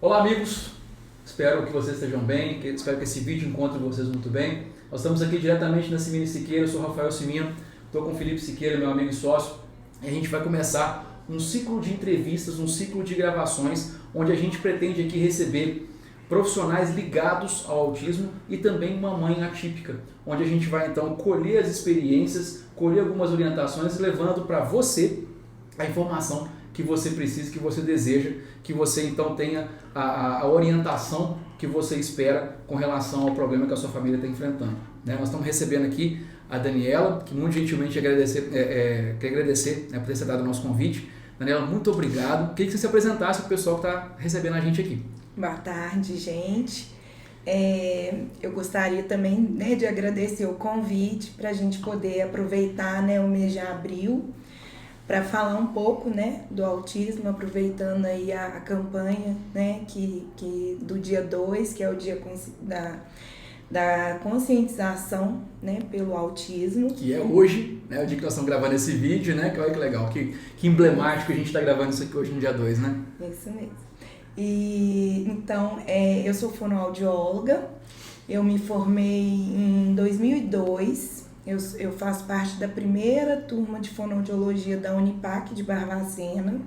Olá amigos, espero que vocês estejam bem, espero que esse vídeo encontre vocês muito bem. Nós estamos aqui diretamente na Simino Siqueira, eu sou Rafael Simino, estou com o Felipe Siqueira, meu amigo e sócio, e a gente vai começar um ciclo de entrevistas, um ciclo de gravações, onde a gente pretende aqui receber profissionais ligados ao autismo e também uma mãe atípica, onde a gente vai então colher as experiências, colher algumas orientações, levando para você a informação que você precisa, que você deseja, que você então tenha a orientação que você espera com relação ao problema que a sua família está enfrentando. Nós estamos recebendo aqui a Daniela, que muito gentilmente quer agradecer por ter aceitado o nosso convite. Daniela, muito obrigado. Queria que você se apresentasse para o pessoal que está recebendo a gente aqui. Boa tarde, gente. Eu gostaria também de agradecer o convite para a gente poder aproveitar o mês de abril para falar um pouco do autismo, aproveitando aí a campanha que do dia 2, que é o dia da conscientização pelo autismo. Que é hoje, o dia que nós estamos gravando esse vídeo, que olha que legal, que emblemático a gente está gravando isso aqui hoje no dia 2, né? Isso mesmo. E então, eu sou fonoaudióloga, eu me formei em 2002, eu faço parte da primeira turma de fonoaudiologia da Unipac de Barbacena,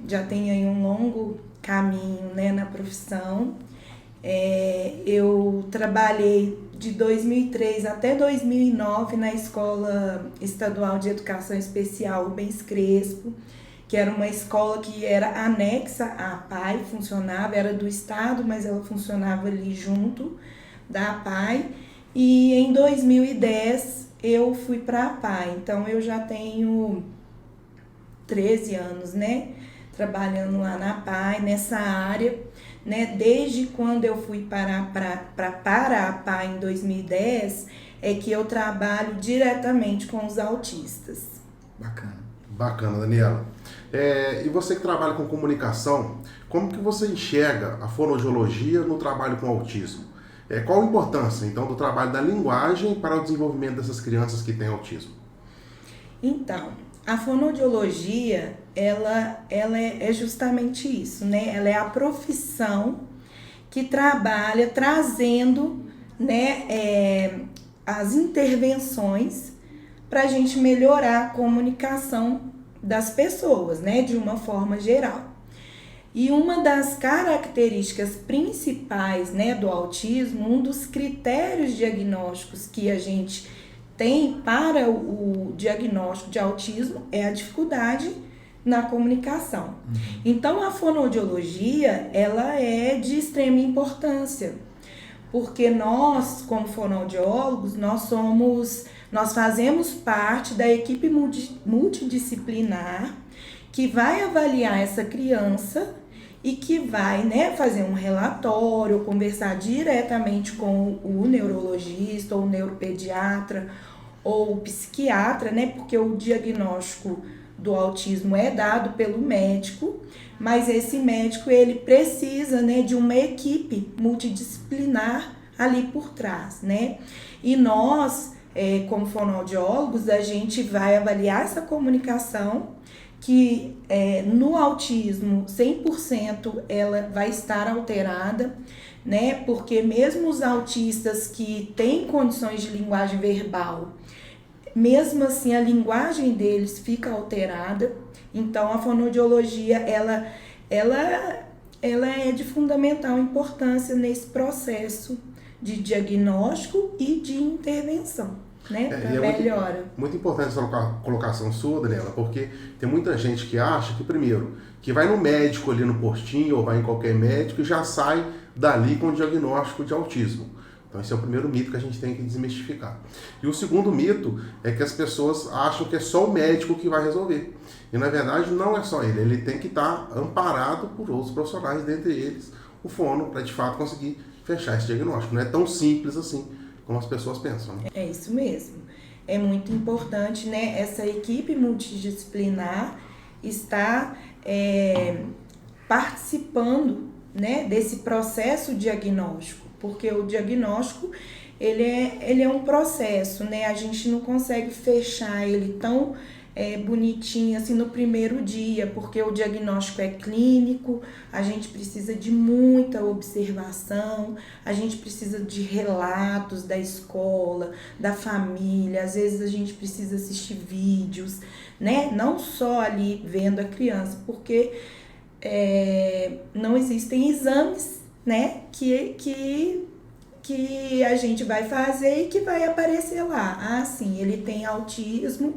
já tenho aí um longo caminho na profissão. Eu trabalhei de 2003 até 2009 na Escola Estadual de Educação Especial Rubens Crespo, que era uma escola que era anexa à APAE, funcionava, era do estado, mas ela funcionava ali junto da APAE. E em 2010 eu fui para a APAE, então eu já tenho 13 anos, trabalhando lá na APAE, nessa área, desde quando eu fui para a APAE em 2010, é que eu trabalho diretamente com os autistas. Bacana, Daniela. E você que trabalha com comunicação, como que você enxerga a fonoaudiologia no trabalho com autismo? Qual a importância, então, do trabalho da linguagem para o desenvolvimento dessas crianças que têm autismo? Então, a fonoaudiologia, ela é justamente isso, Ela é a profissão que trabalha trazendo, as intervenções para a gente melhorar a comunicação das pessoas, de uma forma geral. E uma das características principais, do autismo, um dos critérios diagnósticos que a gente tem para o diagnóstico de autismo é a dificuldade na comunicação. Então, a fonoaudiologia, ela é de extrema importância, porque nós, como fonoaudiólogos, nós fazemos parte da equipe multidisciplinar que vai avaliar essa criança e que vai fazer um relatório, conversar diretamente com o neurologista ou o neuropediatra ou o psiquiatra, porque o diagnóstico do autismo é dado pelo médico, mas esse médico ele precisa de uma equipe multidisciplinar ali por trás, E nós, como fonoaudiólogos, a gente vai avaliar essa comunicação que no autismo 100% ela vai estar alterada, porque mesmo os autistas que têm condições de linguagem verbal, mesmo assim a linguagem deles fica alterada. Então a fonoaudiologia ela é de fundamental importância nesse processo de diagnóstico e de intervenção. Melhora. Muito importante essa colocação sua, Daniela, porque tem muita gente que acha que, primeiro, que vai no médico ali no postinho ou vai em qualquer médico e já sai dali com o diagnóstico de autismo. Então esse é o primeiro mito que a gente tem que desmistificar. E o segundo mito é que as pessoas acham que é só o médico que vai resolver. E na verdade não é só ele tem que estar amparado por outros profissionais, dentre eles o fono, para de fato conseguir fechar esse diagnóstico. Não é tão simples assim como as pessoas pensam. É isso mesmo. É muito importante, essa equipe multidisciplinar está participando, desse processo diagnóstico, porque o diagnóstico ele é um processo, A gente não consegue fechar ele tão bonitinha assim no primeiro dia, porque o diagnóstico é clínico, a gente precisa de muita observação, a gente precisa de relatos da escola, da família, às vezes a gente precisa assistir vídeos, né? Não só ali vendo a criança, porque não existem exames, né? Que a gente vai fazer e que vai aparecer lá. Ah, sim, ele tem autismo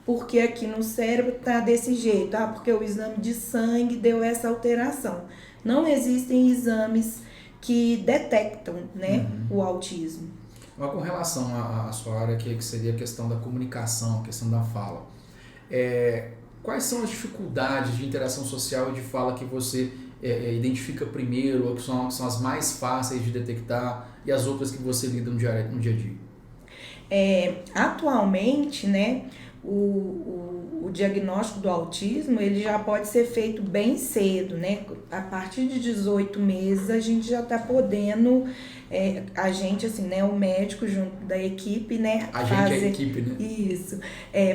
porque aqui no cérebro tá desse jeito. Ah, porque o exame de sangue deu essa alteração. Não existem exames que detectam, né, o autismo. Mas com relação à sua área, que seria a questão da comunicação, a questão da fala, quais são as dificuldades de interação social e de fala que você identifica primeiro, ou que são as mais fáceis de detectar, e as outras que você lida no dia a dia? Atualmente, né, o diagnóstico do autismo, ele já pode ser feito bem cedo, né? A partir de 18 meses a gente já está podendo, a gente, assim, né, o médico junto da equipe, né? A gente é a equipe, né? Isso,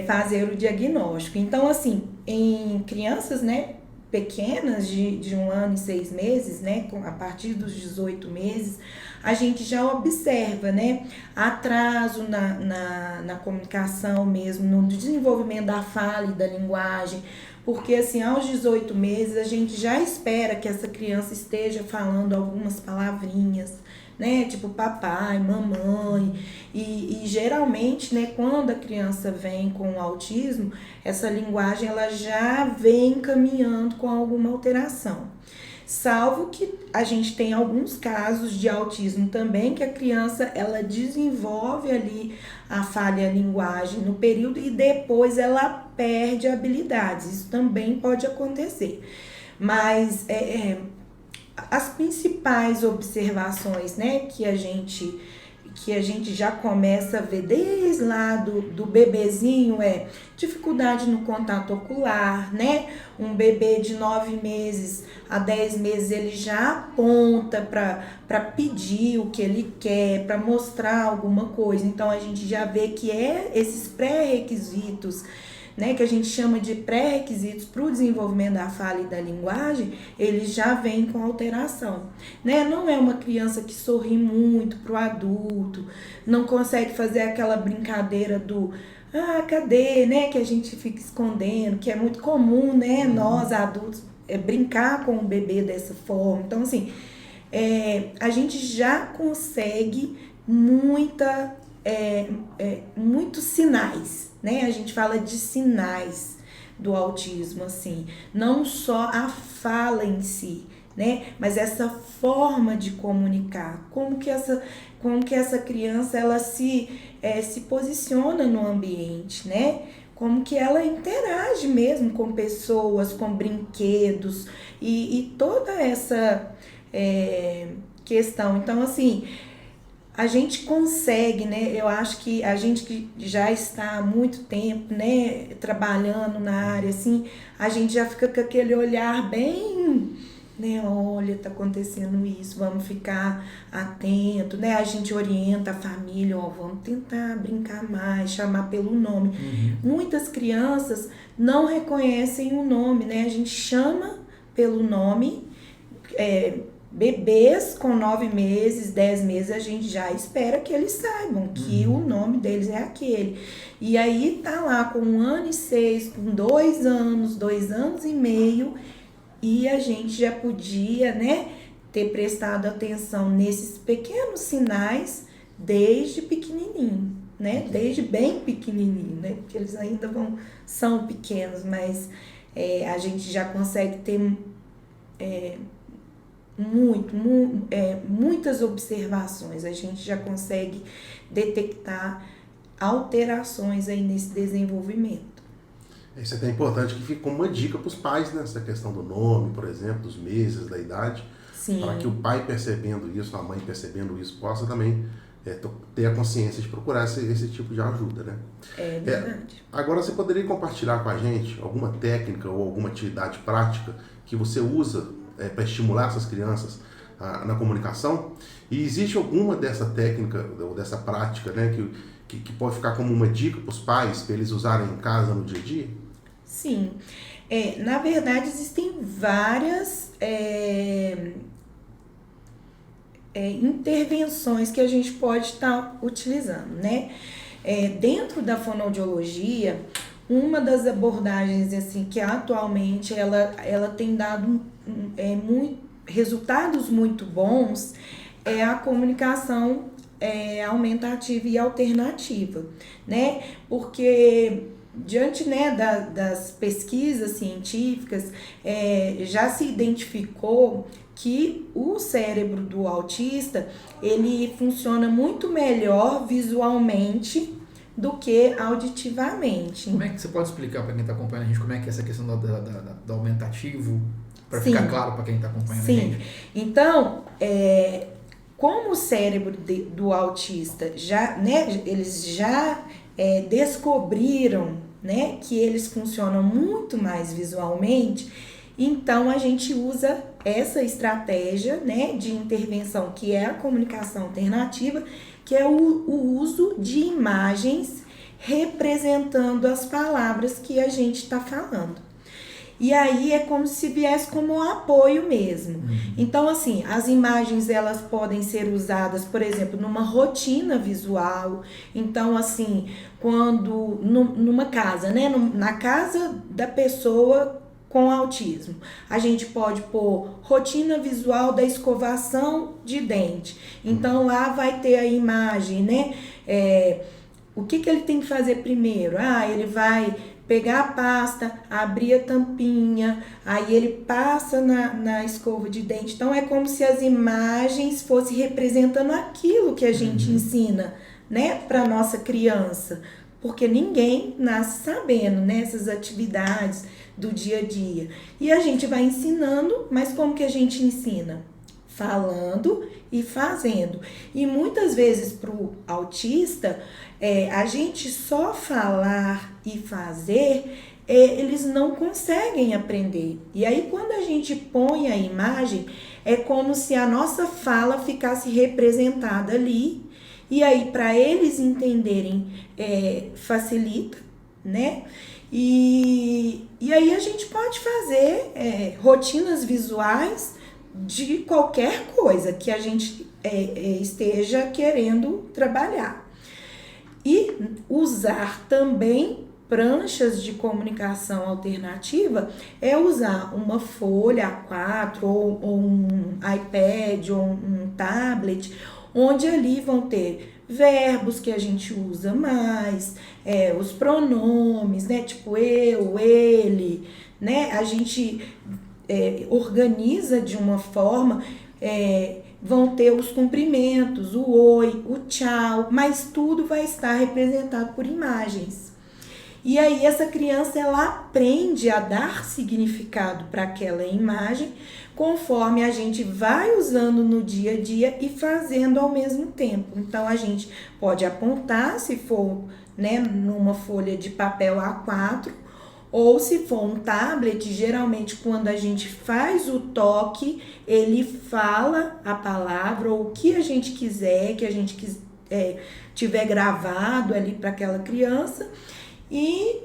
fazer o diagnóstico. Então, assim, em crianças, né, pequenas de 1 ano e 6 meses, né, a partir dos 18 meses, a gente já observa, né, atraso na comunicação mesmo, no desenvolvimento da fala e da linguagem, porque assim, aos 18 meses a gente já espera que essa criança esteja falando algumas palavrinhas, né, tipo papai, mamãe, e geralmente, né, quando a criança vem com autismo, essa linguagem ela já vem caminhando com alguma alteração. Salvo que a gente tem alguns casos de autismo também, que a criança ela desenvolve ali a fala e a linguagem no período e depois ela perde habilidades. Isso também pode acontecer. Mas as principais observações, né, que a gente já começa a ver desde lá do bebezinho dificuldade no contato ocular, né? Um bebê de 9 meses a 10 meses ele já aponta para pedir o que ele quer, para mostrar alguma coisa. Então a gente já vê que esses pré-requisitos, né, que a gente chama de pré-requisitos para o desenvolvimento da fala e da linguagem, eles já vêm com alteração, né? Não é uma criança que sorri muito para o adulto, não consegue fazer aquela brincadeira do cadê, né, que a gente fica escondendo, que é muito comum, né, nós adultos brincar com o bebê dessa forma. Então, assim, a gente já consegue muitos sinais, né? A gente fala de sinais do autismo, assim, não só a fala em si, né? Mas essa forma de comunicar, como que essa criança ela se posiciona no ambiente, né? Como que ela interage mesmo com pessoas, com brinquedos e toda essa questão. Então, assim, a gente consegue, né? Eu acho que a gente que já está há muito tempo, né, trabalhando na área, assim, a gente já fica com aquele olhar bem, né? Olha, tá acontecendo isso, vamos ficar atento, né? A gente orienta a família, vamos tentar brincar mais, chamar pelo nome. Muitas crianças não reconhecem o nome, né? A gente chama pelo nome, bebês com 9 meses, 10 meses, a gente já espera que eles saibam que o nome deles é aquele. E aí tá lá com 1 ano e 6, com 2 anos, 2 anos e meio, e a gente já podia, né, ter prestado atenção nesses pequenos sinais desde pequenininho, né? Desde bem pequenininho, né? Porque eles ainda são pequenos, mas a gente já consegue ter muitas observações, a gente já consegue detectar alterações aí nesse desenvolvimento. Isso é até importante que fique como uma dica para os pais, né? Essa questão do nome, por exemplo, dos meses, da idade. Sim. Para que o pai percebendo isso, a mãe percebendo isso, possa também ter a consciência de procurar esse tipo de ajuda, né? É verdade. Agora, você poderia compartilhar com a gente alguma técnica ou alguma atividade prática que você usa para estimular essas crianças na comunicação? E existe alguma dessa técnica ou dessa prática, né, que pode ficar como uma dica para os pais, para eles usarem em casa no dia a dia? Sim. Na verdade, existem várias intervenções que a gente pode estar utilizando, né? Dentro da fonoaudiologia, uma das abordagens assim, que atualmente ela tem dado resultados muito bons é a comunicação aumentativa e alternativa, né? Porque diante, né, das pesquisas científicas, já se identificou que o cérebro do autista, ele funciona muito melhor visualmente do que auditivamente. Como é que você pode explicar para quem está acompanhando a gente como é que é essa questão do aumentativo, para ficar claro para quem está acompanhando a gente? Então, como o cérebro do autista eles já descobriram, né, que eles funcionam muito mais visualmente, então a gente usa essa estratégia, né, de intervenção, que é a comunicação alternativa, que é o uso de imagens representando as palavras que a gente está falando. E aí é como se viesse como um apoio mesmo. Então, assim, as imagens elas podem ser usadas, por exemplo, numa rotina visual. Então, assim, quando numa casa, né, na casa da pessoa com autismo, a gente pode pôr rotina visual da escovação de dente. Então, lá vai ter a imagem, né? O que ele tem que fazer primeiro? Ele vai pegar a pasta, abrir a tampinha, aí ele passa na escova de dente. Então, é como se as imagens fossem representando aquilo que a gente ensina, né, para nossa criança. Porque ninguém nasce sabendo, né, essas atividades do dia a dia. E a gente vai ensinando, mas como que a gente ensina? Falando e fazendo. E muitas vezes para o autista, a gente só falar e fazer, eles não conseguem aprender. E aí quando a gente põe a imagem, é como se a nossa fala ficasse representada ali. E aí para eles entenderem, facilita, né? E aí a gente pode fazer rotinas visuais de qualquer coisa que a gente esteja querendo trabalhar. E usar também pranchas de comunicação alternativa é usar uma folha A4 ou um iPad ou um tablet, onde ali vão ter verbos que a gente usa mais, os pronomes, né, tipo eu, ele, né, a gente organiza de uma forma, vão ter os cumprimentos, o oi, o tchau, mas tudo vai estar representado por imagens. E aí essa criança ela aprende a dar significado para aquela imagem conforme a gente vai usando no dia a dia e fazendo ao mesmo tempo. Então a gente pode apontar, se for, né, numa folha de papel A4, ou se for um tablet, geralmente quando a gente faz o toque, ele fala a palavra ou o que a gente quiser, que a gente tiver gravado ali para aquela criança. E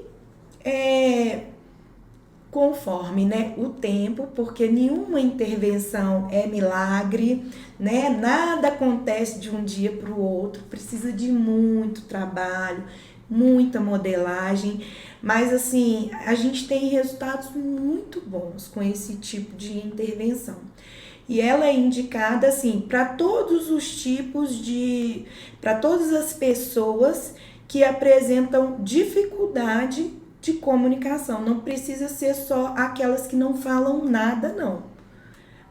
conforme, né, o tempo, porque nenhuma intervenção é milagre, né? Nada acontece de um dia para o outro, precisa de muito trabalho, muita modelagem, mas assim, a gente tem resultados muito bons com esse tipo de intervenção. E ela é indicada assim para todos os tipos para todas as pessoas que apresentam dificuldade de comunicação. Não precisa ser só aquelas que não falam nada, não.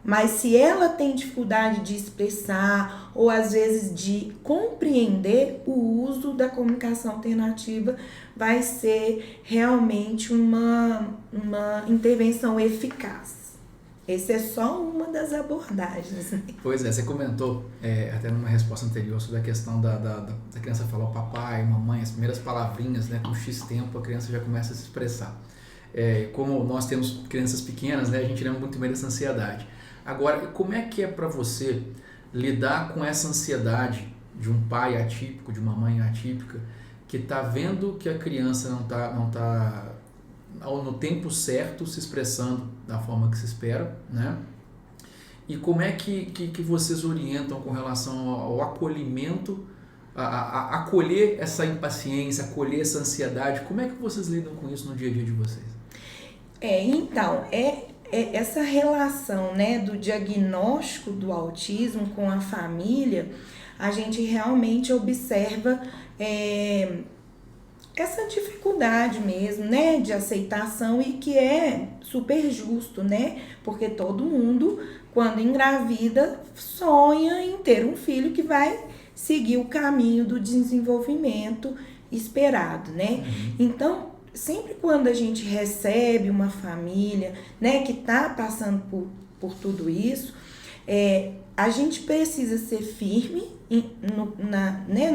Mas se ela tem dificuldade de expressar ou às vezes de compreender, o uso da comunicação alternativa vai ser realmente uma intervenção eficaz. Essa é só uma das abordagens. Pois é, você comentou até numa resposta anterior sobre a questão da criança falar o papai, mamãe, as primeiras palavrinhas, né, com X tempo a criança já começa a se expressar. Como nós temos crianças pequenas, né, a gente lembra muito bem dessa ansiedade. Agora, como é que é para você lidar com essa ansiedade de um pai atípico, de uma mãe atípica, que está vendo que a criança não tá no tempo certo se expressando da forma que se espera, né? E como é que vocês orientam com relação ao acolhimento, a acolher essa impaciência, acolher essa ansiedade? Como é que vocês lidam com isso no dia a dia de vocês? Então, essa relação, né, do diagnóstico do autismo com a família, a gente realmente observa essa dificuldade mesmo, né, de aceitação, e que é super justo, né, porque todo mundo, quando engravida, sonha em ter um filho que vai seguir o caminho do desenvolvimento esperado, né? Então, sempre quando a gente recebe uma família, né, que está passando por tudo isso, a gente precisa ser firme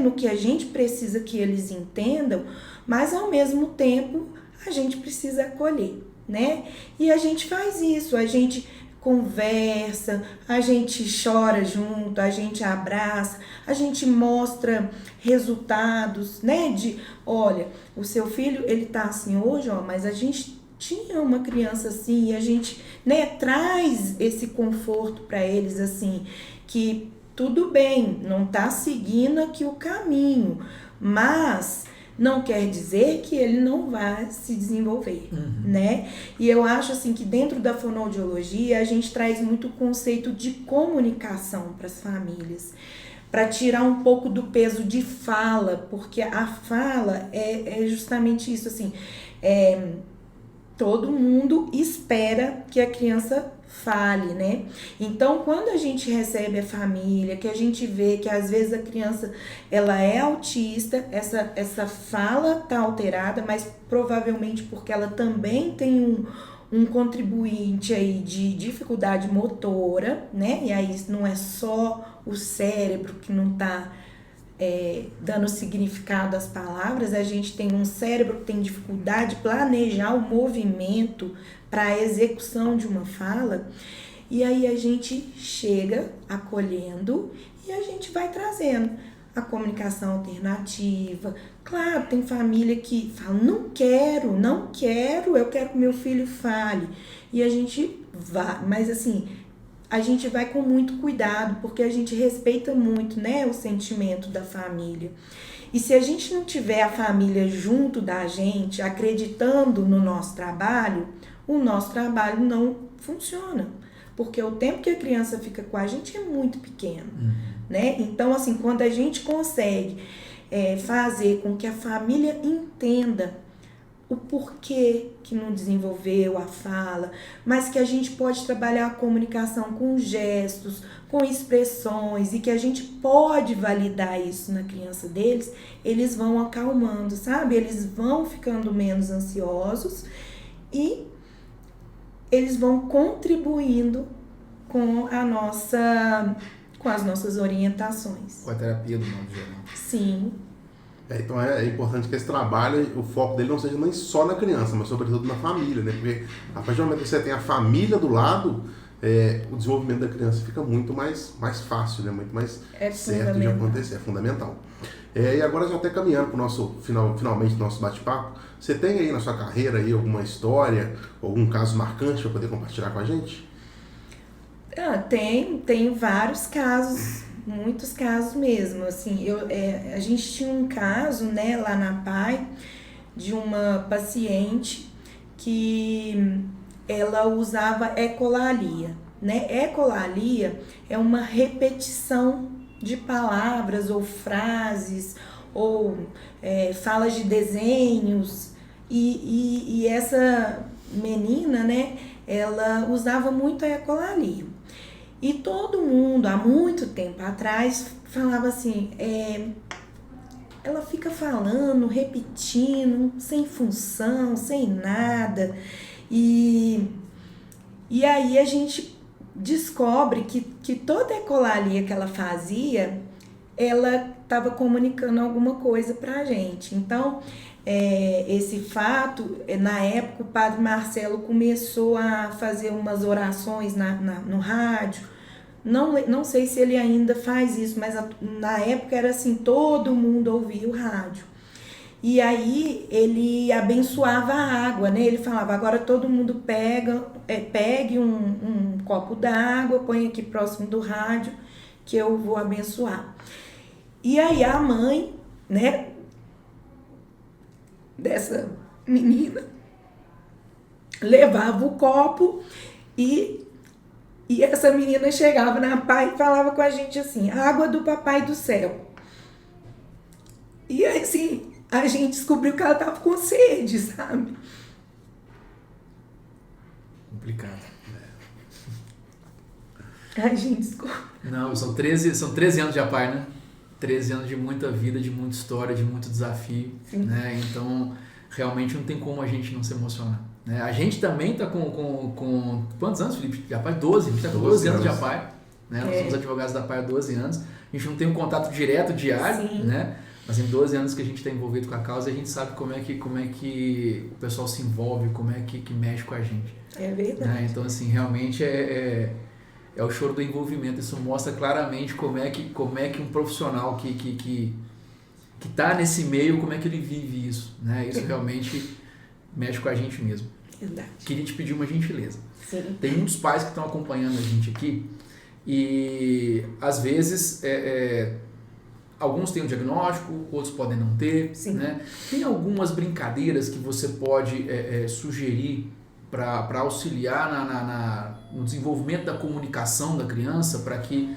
no que a gente precisa que eles entendam, mas ao mesmo tempo a gente precisa acolher, né? E a gente faz isso, a gente conversa, a gente chora junto, a gente abraça, a gente mostra resultados, né? De, olha, o seu filho, ele tá assim hoje, ó, mas a gente tinha uma criança assim, e a gente, né, traz esse conforto para eles, assim, que tudo bem, não tá seguindo aqui o caminho, mas não quer dizer que ele não vai se desenvolver, né? E eu acho assim que dentro da fonoaudiologia a gente traz muito o conceito de comunicação para as famílias, para tirar um pouco do peso de fala, porque a fala é justamente isso, assim, todo mundo espera que a criança fale, né? Então, quando a gente recebe a família, que a gente vê que às vezes a criança, ela é autista, essa fala tá alterada, mas provavelmente porque ela também tem um contribuinte aí de dificuldade motora, né? E aí não é só o cérebro que não tá dando significado às palavras, a gente tem um cérebro que tem dificuldade de planejar o movimento para a execução de uma fala, e aí a gente chega acolhendo e a gente vai trazendo a comunicação alternativa. Claro, tem família que fala, não quero, eu quero que meu filho fale, e a gente vai, mas assim, a gente vai com muito cuidado, porque a gente respeita muito, né, o sentimento da família. E se a gente não tiver a família junto da gente, acreditando no nosso trabalho, o nosso trabalho não funciona. Porque o tempo que a criança fica com a gente é muito pequeno, né? Então, assim, quando a gente consegue fazer com que a família entenda o porquê que não desenvolveu a fala, mas que a gente pode trabalhar a comunicação com gestos, com expressões, e que a gente pode validar isso na criança deles, eles vão acalmando, sabe? Eles vão ficando menos ansiosos e eles vão contribuindo com as nossas orientações. Com a terapia do modo geral. Sim. Então é importante que esse trabalho, o foco dele não seja nem só na criança, mas sobretudo na família, né? Porque a partir do momento que você tem a família do lado, o desenvolvimento da criança fica muito mais fácil, né? Muito mais certo de acontecer, é fundamental. E agora já até caminhando para o nosso finalmente nosso bate-papo, você tem aí na sua carreira aí alguma história, algum caso marcante para poder compartilhar com a gente? Tem vários casos, muitos casos mesmo, assim, a gente tinha um caso, né, lá na PAI, de uma paciente que ela usava ecolalia, né? Ecolalia é uma repetição de palavras ou frases ou falas de desenhos, e essa menina, né, ela usava muito a ecolalia. E todo mundo, há muito tempo atrás, falava assim, ela fica falando, repetindo, sem função, sem nada. E aí a gente descobre que toda a ecolalia que ela fazia, ela estava comunicando alguma coisa pra gente. Então, esse fato, na época o padre Marcelo começou a fazer umas orações no rádio, Não sei se ele ainda faz isso, mas na época era assim, todo mundo ouvia o rádio. E aí ele abençoava a água, né? Ele falava, agora todo mundo pegue um copo d'água, põe aqui próximo do rádio, que eu vou abençoar. E aí a mãe, né, dessa menina, levava o copo e essa menina chegava na pai e falava com a gente assim, água do papai do céu. E assim, a gente descobriu que ela tava com sede, sabe? Complicado. A gente descobriu. Não, são 13 anos de APAI, né? 13 anos de muita vida, de muita história, de muito desafio, né? Então, realmente não tem como a gente não se emocionar, né? A gente também está com quantos anos, Felipe? De APAI? 12. A gente está com 12 anos de APAI, né? Nós somos advogados da APAI há 12 anos. A gente não tem um contato direto, diário, né? Mas em 12 anos que a gente está envolvido com a causa, a gente sabe como é que o pessoal se envolve, como é que mexe com a gente. É verdade. Né? Então, assim, realmente é o choro do envolvimento. Isso mostra claramente como é que um profissional que está nesse meio, como é que ele vive isso. Né? Isso realmente mexe com a gente mesmo. Verdade. Queria te pedir uma gentileza. Sim. Tem muitos pais que estão acompanhando a gente aqui e, às vezes, alguns têm um diagnóstico, outros podem não ter. Né? Tem algumas brincadeiras que você pode sugerir para auxiliar no desenvolvimento da comunicação da criança, para que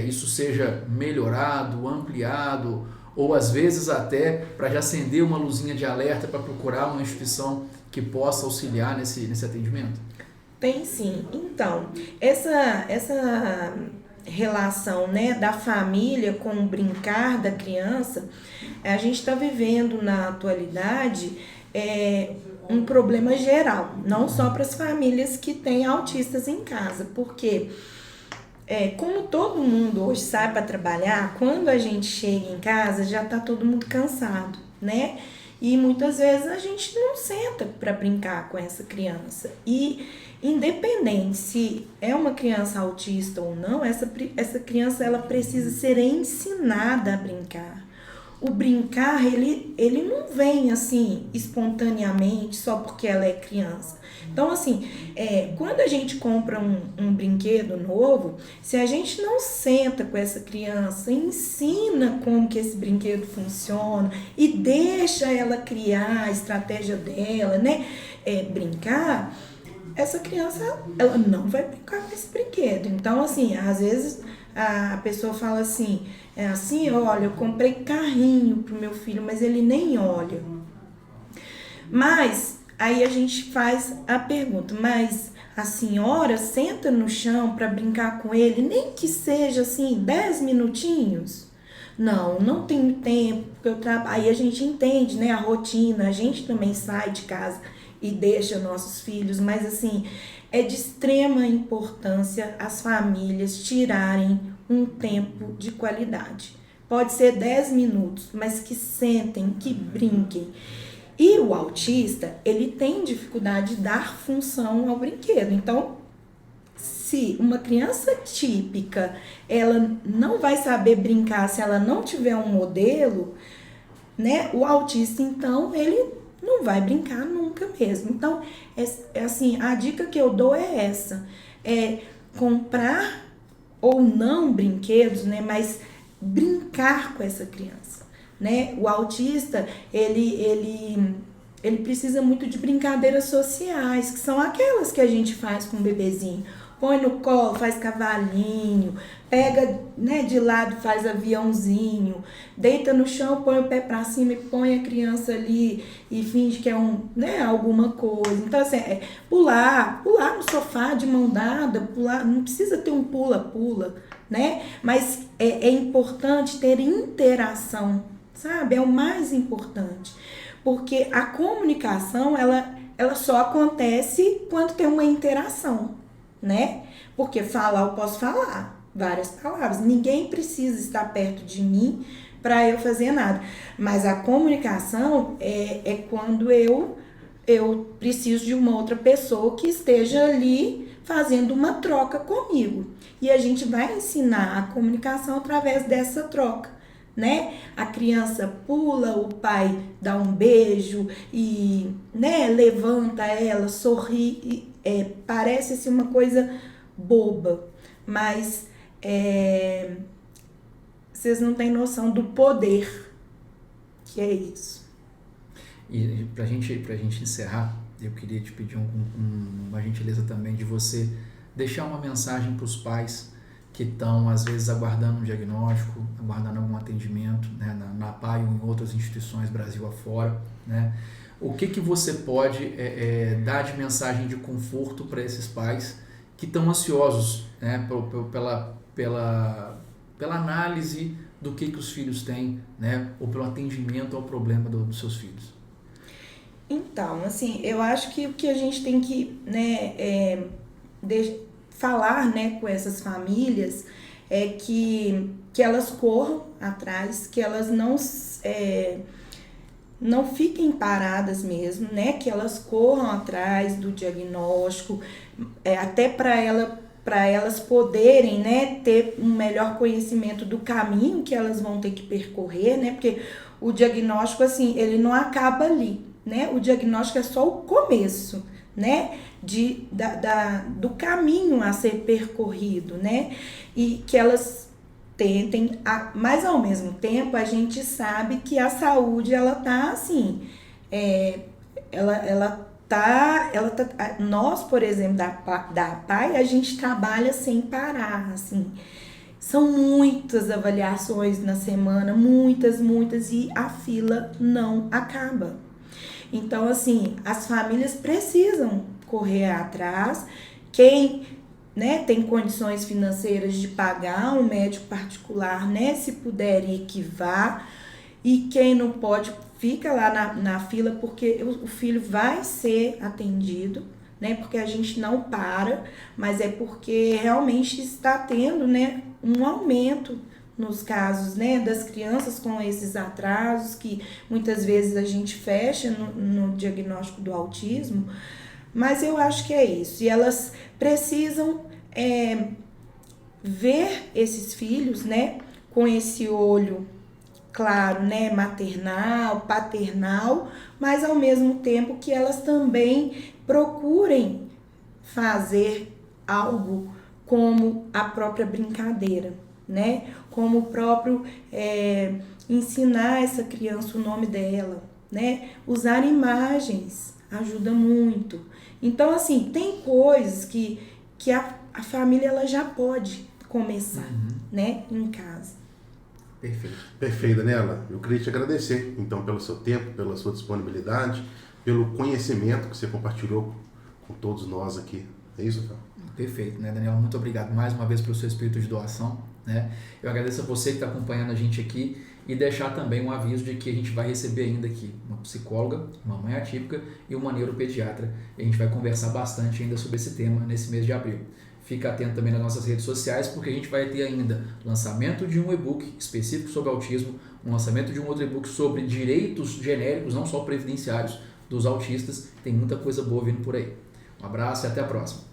isso seja melhorado, ampliado, ou às vezes até para já acender uma luzinha de alerta para procurar uma instituição que possa auxiliar nesse atendimento? Tem sim. Então, essa relação, né, da família com o brincar da criança, a gente está vivendo na atualidade um problema geral, não só para as famílias que têm autistas em casa, porque como todo mundo hoje sai para trabalhar, quando a gente chega em casa já está todo mundo cansado, né? E muitas vezes a gente não senta para brincar com essa criança. E independente se é uma criança autista ou não, essa criança ela precisa ser ensinada a brincar. O brincar, ele não vem assim espontaneamente só porque ela é criança. Então, assim, quando a gente compra um brinquedo novo, se a gente não senta com essa criança, ensina como que esse brinquedo funciona e deixa ela criar a estratégia dela, né? Brincar, essa criança, ela não vai brincar com esse brinquedo. Então, assim, às vezes a pessoa fala assim, olha, eu comprei carrinho pro meu filho, mas ele nem olha. Mas aí a gente faz a pergunta, mas a senhora senta no chão para brincar com ele, nem que seja assim 10 minutinhos? Não tenho tempo, porque eu trabalho. Aí a gente entende, né, a rotina, a gente também sai de casa e deixa nossos filhos, mas assim, é de extrema importância as famílias tirarem um tempo de qualidade. Pode ser 10 minutos, mas que sentem, que brinquem. E o autista, ele tem dificuldade de dar função ao brinquedo. Então, se uma criança típica, ela não vai saber brincar se ela não tiver um modelo, né? O autista, então, ele não vai brincar nunca mesmo. Então, assim, a dica que eu dou é essa. Comprar ou não brinquedos, né? Mas brincar com essa criança. Né? O autista, ele precisa muito de brincadeiras sociais, que são aquelas que a gente faz com o bebezinho. Põe no colo, faz cavalinho, pega, né, de lado, faz aviãozinho, deita no chão, põe o pé pra cima e põe a criança ali e finge que é alguma coisa. Então, assim, pular no sofá de mão dada, pular, não precisa ter um pula-pula, né? Mas é importante ter interação, sabe? É o mais importante. Porque a comunicação, ela só acontece quando tem uma interação, né? Porque falar, eu posso falar várias palavras. Ninguém precisa estar perto de mim para eu fazer nada. Mas a comunicação é quando eu preciso de uma outra pessoa que esteja ali fazendo uma troca comigo. E a gente vai ensinar a comunicação através dessa troca, né? A criança pula, o pai dá um beijo e, né, levanta ela, sorri. Parece assim, uma coisa boba, mas vocês não têm noção do poder que é isso. E pra gente encerrar, eu queria te pedir uma gentileza também de você deixar uma mensagem para os pais que estão, às vezes, aguardando um diagnóstico, aguardando algum atendimento, né, na PAI ou em outras instituições Brasil afora, né? O que você pode dar de mensagem de conforto para esses pais que estão ansiosos, né, pela análise do que os filhos têm, né, ou pelo atendimento ao problema dos seus filhos? Então, assim, eu acho que o que a gente tem que, né, falar, né, com essas famílias é que elas corram atrás, que elas não fiquem paradas mesmo, né, que elas corram atrás do diagnóstico, até para elas poderem, né, ter um melhor conhecimento do caminho que elas vão ter que percorrer, né, porque o diagnóstico, assim, ele não acaba ali, né, o diagnóstico é só o começo, né, do caminho a ser percorrido, né, e que elas tentem, mas ao mesmo tempo a gente sabe que a saúde, ela tá assim, nós, por exemplo, da PAI, a gente trabalha sem parar, assim, são muitas avaliações na semana, muitas, e a fila não acaba. Então, assim, as famílias precisam correr atrás. Quem, né, tem condições financeiras de pagar um médico particular, né, se puder ir, que vá. E quem não pode, fica lá na fila, porque o filho vai ser atendido, né, porque a gente não para, mas é porque realmente está tendo, né, um aumento nos casos, né, das crianças com esses atrasos, que muitas vezes a gente fecha no diagnóstico do autismo, mas eu acho que é isso. E elas precisam ver esses filhos, né, com esse olho claro, né, maternal, paternal, mas ao mesmo tempo que elas também procurem fazer algo como a própria brincadeira, né? Como o próprio ensinar essa criança o nome dela, né? Usar imagens ajuda muito. Então, assim, tem coisas que a família ela já pode começar, né, em casa. Perfeito. Perfeito, Daniela. Eu queria te agradecer, então, pelo seu tempo, pela sua disponibilidade, pelo conhecimento que você compartilhou com todos nós aqui. É isso, Rafael? Perfeito, né, Daniela? Muito obrigado mais uma vez pelo seu espírito de doação, né? Eu agradeço a você que está acompanhando a gente aqui e deixar também um aviso de que a gente vai receber ainda aqui uma psicóloga, uma mãe atípica e uma neuropediatra. E a gente vai conversar bastante ainda sobre esse tema nesse mês de abril. Fica atento também nas nossas redes sociais, porque a gente vai ter ainda lançamento de um e-book específico sobre autismo, um lançamento de um outro e-book sobre direitos genéricos, não só previdenciários, dos autistas. Tem muita coisa boa vindo por aí. Um abraço e até a próxima.